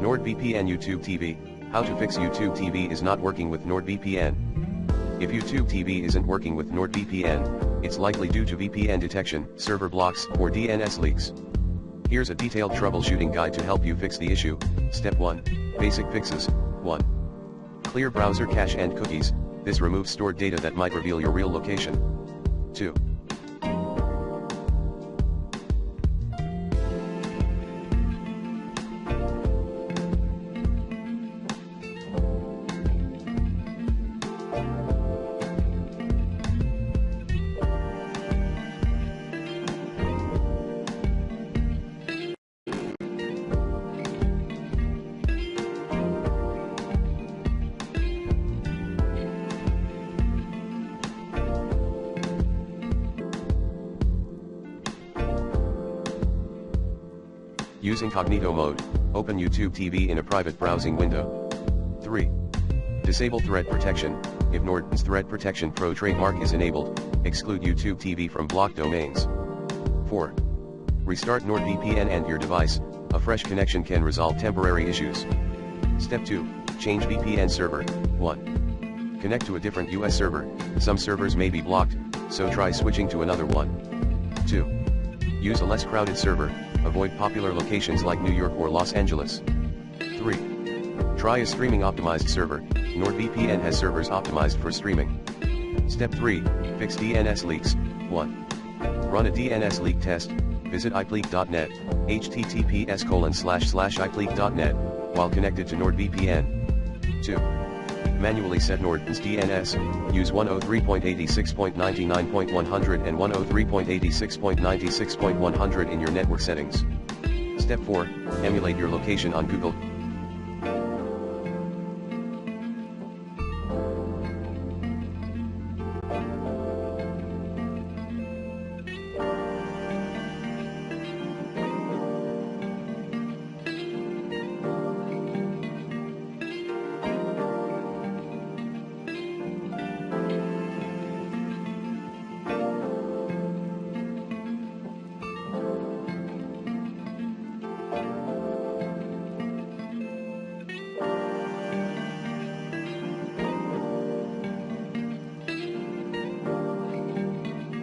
NordVPN YouTube TV, how to fix YouTube TV is not working with NordVPN. If YouTube TV isn't working with NordVPN, it's likely due to VPN detection, server blocks, or DNS leaks. Here's a detailed troubleshooting guide to help you fix the issue. Step 1. Basic fixes. 1. Clear browser cache and cookies. This removes stored data that might reveal your real location. 2. Use incognito mode. Open YouTube TV in a private browsing window. 3. Disable threat protection. If Nord's Threat Protection Pro trademark is enabled, exclude YouTube TV from blocked domains. 4. Restart NordVPN and your device. A fresh connection can resolve temporary issues. Step 2. Change VPN server. 1. Connect to a different US server. Some servers may be blocked, so try switching to another one. 2. Use a less crowded server. Avoid popular locations like New York or Los Angeles. 3. Try a streaming optimized server. NordVPN has servers optimized for streaming. Step 3. Fix DNS leaks. 1. Run a DNS leak test. Visit ipleak.net, https://ipleak.net, while connected to NordVPN. 2. Manually set Nord's DNS. Use 103.86.99.100 and 103.86.96.100 in your network settings. Step 4. Emulate your location on Google.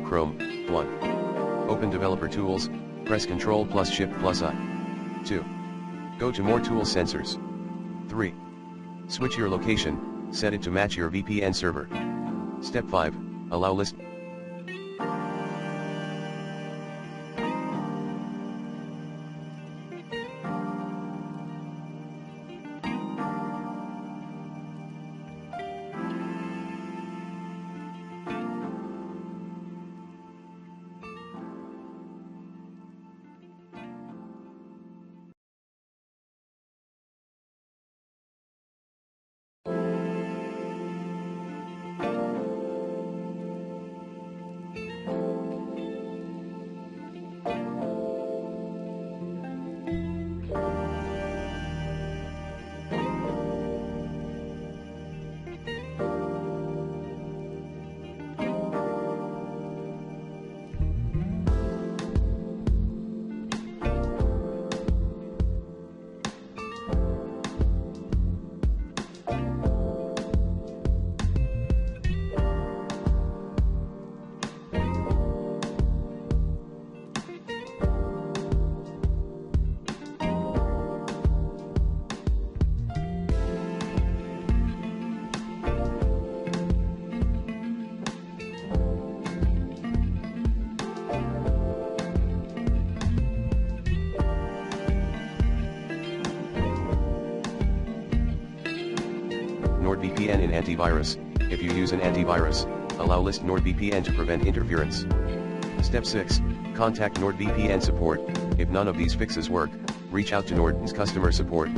Chrome. 1. Open Developer Tools, press Ctrl+Shift+I. 2. Go to More Tools Sensors. 3. Switch your location, set it to match your VPN server. Step 5. Allow list. NordVPN in antivirus. If you use an antivirus, allow list NordVPN to prevent interference. Step 6. Contact NordVPN support. If none of these fixes work, reach out to Nord's customer support.